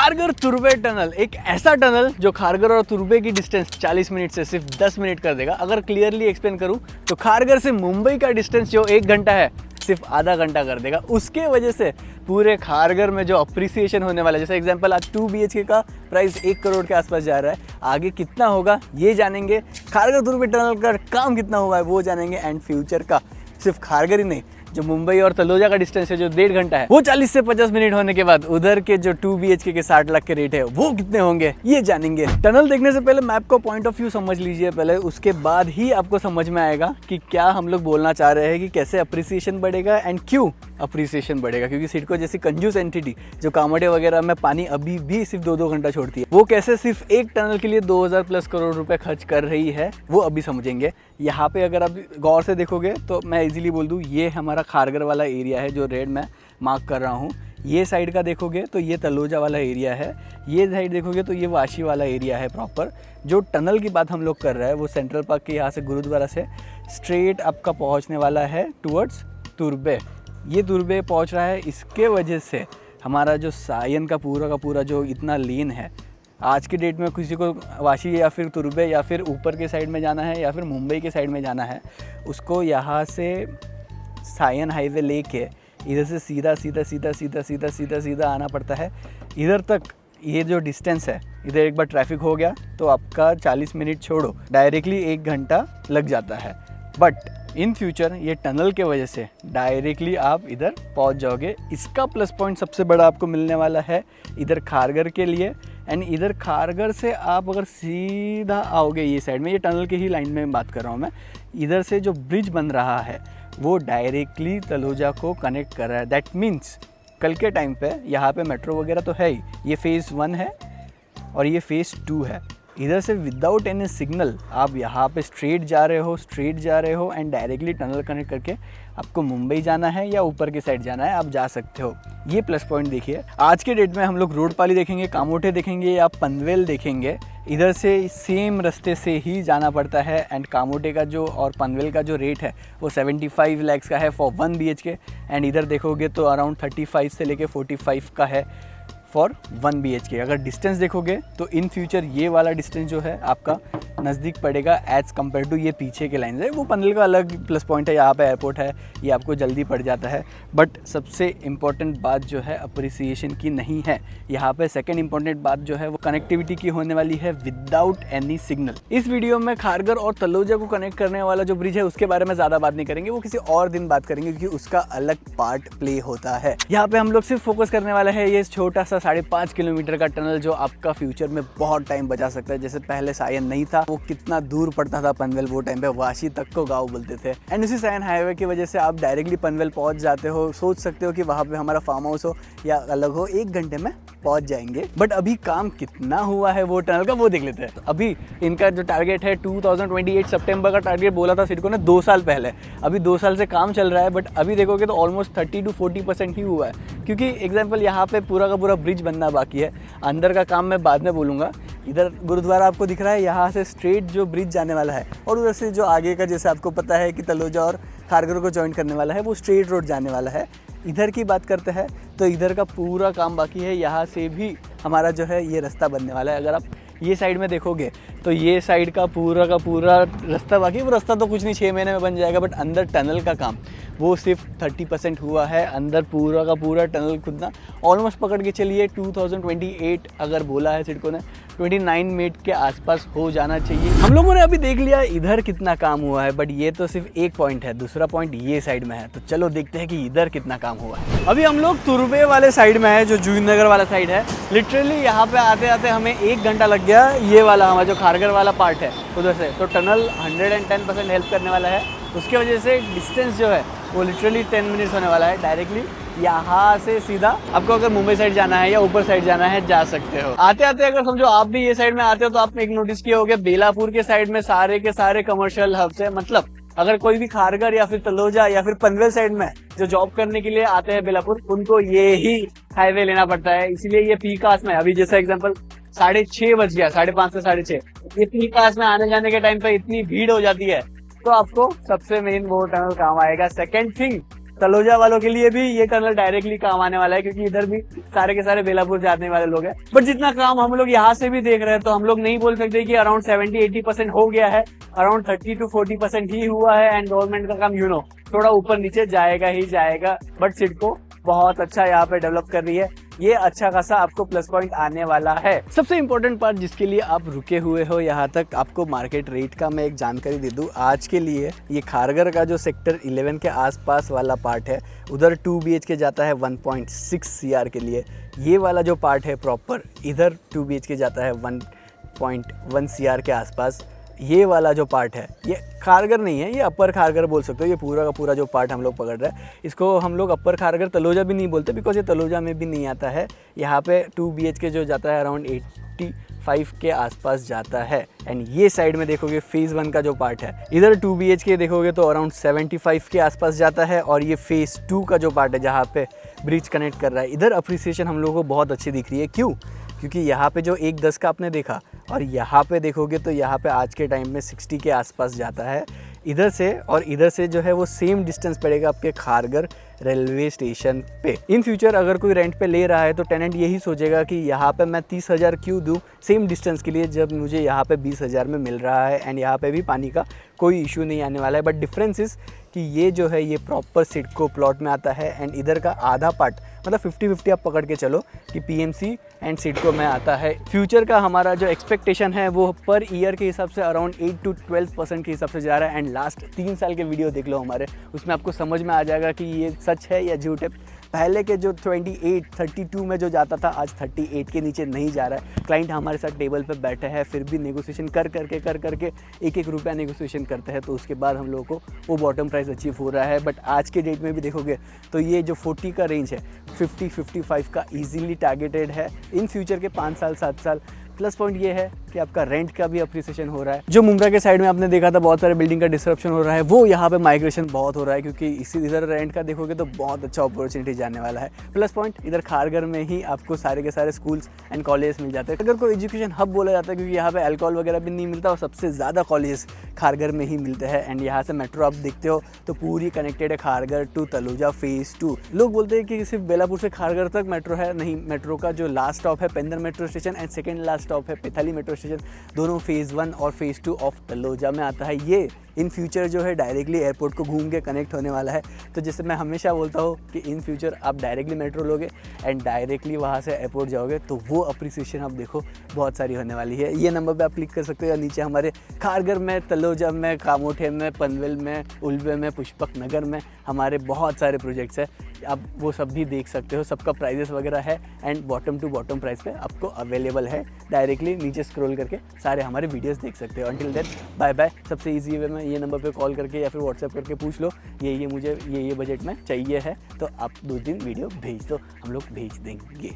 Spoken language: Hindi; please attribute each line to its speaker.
Speaker 1: खारगर तुर्बे टनल एक ऐसा टनल जो खारगर और तुर्बे की डिस्टेंस 40 मिनट से सिर्फ 10 मिनट कर देगा। अगर क्लियरली एक्सप्लेन करूं तो खारगर से मुंबई का डिस्टेंस जो 1 घंटा है सिर्फ आधा घंटा कर देगा। उसके वजह से पूरे खारगर में जो अप्रिसिएशन होने वाला है, जैसे एग्जांपल आज 2 BHK का प्राइस 1 करोड़ के आसपास जा रहा है, आगे कितना होगा ये जानेंगे। खारगर तुर्बे टनल का काम कितना हुआ है वो जानेंगे। एंड फ्यूचर का सिर्फ खारगर ही नहीं, जो मुंबई और तलोजा का डिस्टेंस है जो 1.5 घंटा है, वो 40 से 50 मिनट होने के बाद उधर के जो 2 BHK के 60 लाख के रेट है वो कितने होंगे ये जानेंगे। टनल देखने से पहले मैप का पॉइंट ऑफ व्यू समझ लीजिए पहले, उसके बाद ही आपको समझ में आएगा कि क्या हम लोग बोलना चाह रहे हैं कि कैसे अप्रिसिएशन बढ़ेगा एंड क्यों अप्रिसिएशन बढ़ेगा। क्योंकि सिडको जैसी कंजूस एंटिटी जो कामोडे वगैरह में पानी अभी भी सिर्फ 2-2 घंटा छोड़ती है, वो कैसे सिर्फ एक टनल के लिए 2000 प्लस करोड़ रुपए खर्च कर रही है वो अभी समझेंगे। यहाँ पे अगर आप गौर से देखोगे तो मैं इजीली बोल दूँ ये हमारा खारगर वाला एरिया है जो रेड में मार्क कर रहा हूँ। ये साइड का देखोगे तो ये तलोजा वाला एरिया है, ये साइड देखोगे तो ये वाशी वाला एरिया है प्रॉपर। जो टनल की बात हम लोग कर रहे हैं वो सेंट्रल पार्क के यहाँ से गुरुद्वारा से स्ट्रेट आपका पहुँचने वाला है टूवर्ड्स तुर्बे। ये तुर्बे पहुँच रहा है, इसके वजह से हमारा जो सायन का पूरा जो इतना लेन है, आज की डेट में किसी को वाशी या फिर तुर्बे या फिर ऊपर के साइड में जाना है या फिर मुंबई के साइड में जाना है, उसको यहाँ से सायन हाईवे लेके इधर से सीधा आना पड़ता है इधर तक। ये जो डिस्टेंस है इधर एक बार ट्रैफिक हो गया तो आपका 40 मिनट छोड़ो डायरेक्टली 1 घंटा लग जाता है। बट इन फ्यूचर ये टनल के वजह से डायरेक्टली आप इधर पहुंच जाओगे। इसका प्लस पॉइंट सबसे बड़ा आपको मिलने वाला है इधर खारगर के लिए। एंड इधर खारगर से आप अगर सीधा आओगे ये साइड में, ये टनल के ही लाइन में बात कर रहा हूँ मैं, इधर से जो ब्रिज बन रहा है वो डायरेक्टली तलोजा को कनेक्ट कर रहा है। दैट मीन्स कल के टाइम पे यहाँ पे मेट्रो वगैरह तो है ही, ये फेज़ 1 है और ये फेज़ 2 है। इधर से विदाउट एनी सिग्नल आप यहाँ पे स्ट्रेट जा रहे हो एंड डायरेक्टली टनल कनेक्ट करके आपको मुंबई जाना है या ऊपर के साइड जाना है आप जा सकते हो। ये प्लस पॉइंट देखिए। आज के डेट में हम लोग रोडपाली देखेंगे, कामोठे देखेंगे या पनवेल देखेंगे, इधर से सेम रास्ते से ही जाना पड़ता है। एंड कामोठे का जो और पनवेल का जो रेट है वो 75 लाख का है फॉर 1 BHK। एंड इधर देखोगे तो अराउंड 35 से लेके 45 का है फॉर 1 BHK। अगर डिस्टेंस देखोगे तो इन फ्यूचर ये वाला डिस्टेंस जो है आपका नज़दीक पड़ेगा एज़ कम्पेयर टू ये पीछे के लाइन है। वो पनवेल का अलग प्लस पॉइंट है, यहाँ पे एयरपोर्ट है, ये आपको जल्दी पड़ जाता है। बट सबसे इम्पॉर्टेंट बात जो है अप्रिसिएशन की नहीं है यहाँ पे। सेकेंड इम्पॉर्टेंट बात जो है वो कनेक्टिविटी की होने वाली है विदाउट एनी सिग्नल। इस वीडियो में खारगर और तलोजा को कनेक्ट करने वाला जो ब्रिज है उसके बारे में ज़्यादा बात नहीं करेंगे, वो किसी और दिन बात करेंगे क्योंकि उसका अलग पार्ट प्ले होता है। यहाँ पे हम लोग सिर्फ फोकस करने वाला है ये छोटा सा 5.5 किलोमीटर का टनल जो आपका फ्यूचर में बहुत टाइम बचा सकता है। जैसे पहले सायन नहीं था, वो कितना दूर पड़ता था पनवेल, वो टाइम पे वाशी तक को गाँव बोलते थे। एंड उसी सायन हाईवे की वजह से आप डायरेक्टली पनवेल पहुंच जाते हो। सोच सकते हो कि वहाँ पे हमारा फार्म हाउस हो या अलग हो, 1 घंटे में पहुंच जाएंगे। बट अभी काम कितना हुआ है वो टनल का वो देख लेते हैं। तो अभी इनका जो टारगेट है 2028 सितंबर का टारगेट बोला था सिडको ने 2 साल पहले। अभी 2 साल से काम चल रहा है बट अभी देखोगे तो ऑलमोस्ट 30 to 40% ही हुआ है। क्योंकि एग्जाम्पल यहाँ पे पूरा का पूरा ब्रिज बनना बाकी है, अंदर का काम मैं बाद में बोलूँगा। इधर गुरुद्वारा आपको दिख रहा है, यहाँ से स्ट्रेट जो ब्रिज जाने वाला है और उधर से जो आगे का जैसे आपको पता है कि तलोजा और खारगर को ज्वाइन करने वाला है वो स्ट्रेट रोड जाने वाला है। इधर की बात करते हैं तो इधर का पूरा काम बाकी है, यहाँ से भी हमारा जो है ये रास्ता बनने वाला है। अगर आप ये साइड में देखोगे तो ये साइड का पूरा रास्ता बाकी है। वो रास्ता तो कुछ नहीं 6 महीने में बन जाएगा, बट अंदर टनल का काम वो सिर्फ 30% हुआ है। अंदर पूरा का पूरा टनल खुदना ऑलमोस्ट पकड़ के चलिए 2028 अगर बोला है सिडको ने 29 मिनट के आसपास हो जाना चाहिए। हम लोगों ने अभी देख लिया इधर कितना काम हुआ है, बट ये तो सिर्फ एक पॉइंट है, दूसरा पॉइंट ये साइड में है। तो चलो देखते हैं कि इधर कितना काम हुआ है। अभी हम लोग तुर्बे वाले साइड में है जो जूही नगर वाला साइड है। लिटरली यहाँ पे आते आते हमें 1 घंटा लग गया। ये वाला हमारा जो खारगर वाला पार्ट है उधर से, तो टनल 110% हेल्प करने वाला है। उसके वजह से डिस्टेंस जो है वो लिटरली 10 मिनट्स होने वाला है। डायरेक्टली यहाँ से सीधा आपको अगर मुंबई साइड जाना है या ऊपर साइड जाना है जा सकते हो। आते आते अगर समझो आप भी ये साइड में आते हो तो आपने एक नोटिस किया होगा बेलापुर के साइड में सारे के सारे कमर्शियल हब्स है। मतलब अगर कोई भी खारगर या फिर तलोजा या फिर पनवेल साइड में जो जॉब करने के लिए आते हैं बेलापुर, उनको ये ही हाईवे लेना पड़ता है। इसीलिए ये पीक आवर्स में, अभी जैसा एग्जाम्पल 6:30 बज गया, 5:30 से 6:30, ये पीक आवर्स में आने जाने के टाइम पे इतनी भीड़ हो जाती है। तो आपको सबसे मेन वो टनल काम आएगा। सेकेंड थिंग
Speaker 2: तलोजा वालों के लिए भी ये टनल डायरेक्टली काम आने वाला है, क्योंकि इधर भी सारे के सारे बेलापुर जाने वाले लोग हैं। बट जितना काम हम लोग यहाँ से भी देख रहे हैं, तो हम लोग नहीं बोल सकते कि अराउंड 70-80% हो गया है, अराउंड 30 to 40% ही हुआ है। एंड गवर्नमेंट का काम थोड़ा ऊपर नीचे जाएगा ही जाएगा, बट सिडको बहुत अच्छा यहाँ पे डेवलप कर रही है। ये अच्छा खासा आपको प्लस पॉइंट आने वाला है।
Speaker 1: सबसे इम्पोर्टेंट पार्ट जिसके लिए आप रुके हुए हो यहाँ तक, आपको मार्केट रेट का मैं एक जानकारी दे दूँ आज के लिए। ये खारगर का जो सेक्टर 11 के आसपास वाला पार्ट है, उधर 2 BHK जाता है 1.6 CR के लिए। ये वाला जो पार्ट है प्रॉपर, इधर 2 BHK जाता है 1.1 CR के आसपास। ये वाला जो पार्ट है ये खारगर नहीं है, ये अपर खारगर बोल सकते हो। ये पूरा का पूरा जो पार्ट हम लोग पकड़ रहे हैं, इसको हम लोग अपर खारगर तलोजा भी नहीं बोलते, बिकॉज ये तलोजा में भी नहीं आता है। यहाँ पे 2 BHK जो जाता है अराउंड 85 के आसपास जाता है। एंड ये साइड में देखोगे फेज़ 1 का जो पार्ट है, इधर 2 BHK देखोगे तो अराउंड 75 के आसपास जाता है। और ये फेज़ 2 का जो पार्ट है जहाँ पे ब्रिज कनेक्ट कर रहा है, इधर अप्रिसिएशन हम लोगों को बहुत अच्छी दिख रही है। क्यों? क्योंकि यहाँ पे जो 1.10 का आपने देखा, और यहाँ पे देखोगे तो यहाँ पे आज के टाइम में 60 के आसपास जाता है इधर से। और इधर से जो है वो सेम डिस्टेंस पड़ेगा आपके खारगर रेलवे स्टेशन पे। इन फ्यूचर अगर कोई रेंट पे ले रहा है तो टेनेंट यही सोचेगा कि यहाँ पे मैं 30,000 क्यों दूँ सेम डिस्टेंस के लिए, जब मुझे यहाँ पे 20,000 में मिल रहा है। एंड यहाँ पे भी पानी का कोई इशू नहीं आने वाला है। बट डिफरेंस इज़ कि ये जो है ये प्रॉपर सिडको प्लॉट में आता है। एंड इधर का आधा पार्ट मतलब 50-50 आप पकड़ के चलो कि PMC एंड सिडको में आता है। फ्यूचर का हमारा जो एक्सपेक्टेशन है वो पर ईयर के हिसाब से अराउंड 8 to 12% के हिसाब से जा रहा है। एंड लास्ट 3 साल के वीडियो देख लो हमारे, उसमें आपको समझ में आ जाएगा कि ये सच है या झूठ है। पहले के जो 28-32 में जो जाता था, आज 38 के नीचे नहीं जा रहा है। क्लाइंट हमारे साथ टेबल पे बैठे हैं, फिर भी नेगोशिएशन कर करके 1-1 रुपया नेगोशिएशन करते हैं, तो उसके बाद हम लोगों को वो बॉटम प्राइस अचीव हो रहा है। बट आज के डेट में भी देखोगे तो ये जो 40 का रेंज है, 50-55 का ईजिली टारगेटेड है इन फ्यूचर के 5 साल 7 साल। प्लस पॉइंट ये है कि आपका रेंट का भी अप्रिसिएशन हो रहा है। जो मुंब्रा के साइड में आपने देखा था बहुत सारे बिल्डिंग का डिस्ट्रप्शन हो रहा है, वो यहाँ पे माइग्रेशन बहुत हो रहा है, क्योंकि इसी इधर रेंट का देखोगे तो बहुत अच्छा अपॉर्चुनिटी जाने वाला है। प्लस पॉइंट इधर खारगर में ही आपको सारे के सारे स्कूल्स एंड कॉलेज मिल जाते हैं। अगर कोई एजुकेशन हब बोला जाता है, क्योंकि यहाँ पे अल्कोहल वगैरह भी नहीं मिलता और सबसे ज़्यादा कॉलेज खारगर में ही मिलते हैं। एंड यहाँ से मेट्रो आप देखते हो तो पूरी कनेक्टेड है खारगर टू तलोजा फेज़ 2। लोग बोलते हैं कि सिर्फ बेलापुर से खारगर तक मेट्रो है, नहीं, मेट्रो का जो लास्ट स्टॉप है Pendhar metro station and second last stop है पैथाली मेट्रो स्टेशन, दोनों फेज़ 1 और फेज़ 2 ऑफ तलोजा में आता है। ये इन फ्यूचर जो है डायरेक्टली एयरपोर्ट को घूम के कनेक्ट होने वाला है। तो जैसे मैं हमेशा बोलता हूँ कि इन फ्यूचर आप डायरेक्टली मेट्रो लोगे एंड डायरेक्टली वहाँ से एयरपोर्ट जाओगे, तो वो अप्रिसिएशन आप देखो बहुत सारी होने वाली है। ये नंबर पे आप क्लिक कर सकते हो, या नीचे हमारे खारगर में, तलोजा में, कामोठे में, पनवेल में, उल्वे में, पुष्पक नगर में हमारे बहुत सारे प्रोजेक्ट्स हैं। आप वो सब भी देख सकते हो, सबका प्राइजेस वगैरह है and bottom to bottom price पे आपको अवेलेबल है। डायरेक्टली नीचे स्क्रॉल करके सारे हमारे वीडियोस देख सकते हो। Until then bye bye. सबसे ईजी वे में ये नंबर पे कॉल करके या फिर व्हाट्सएप करके पूछ लो ये मुझे ये बजट में चाहिए है, तो आप 2-3 वीडियो भेज दो, हम लोग भेज देंगे।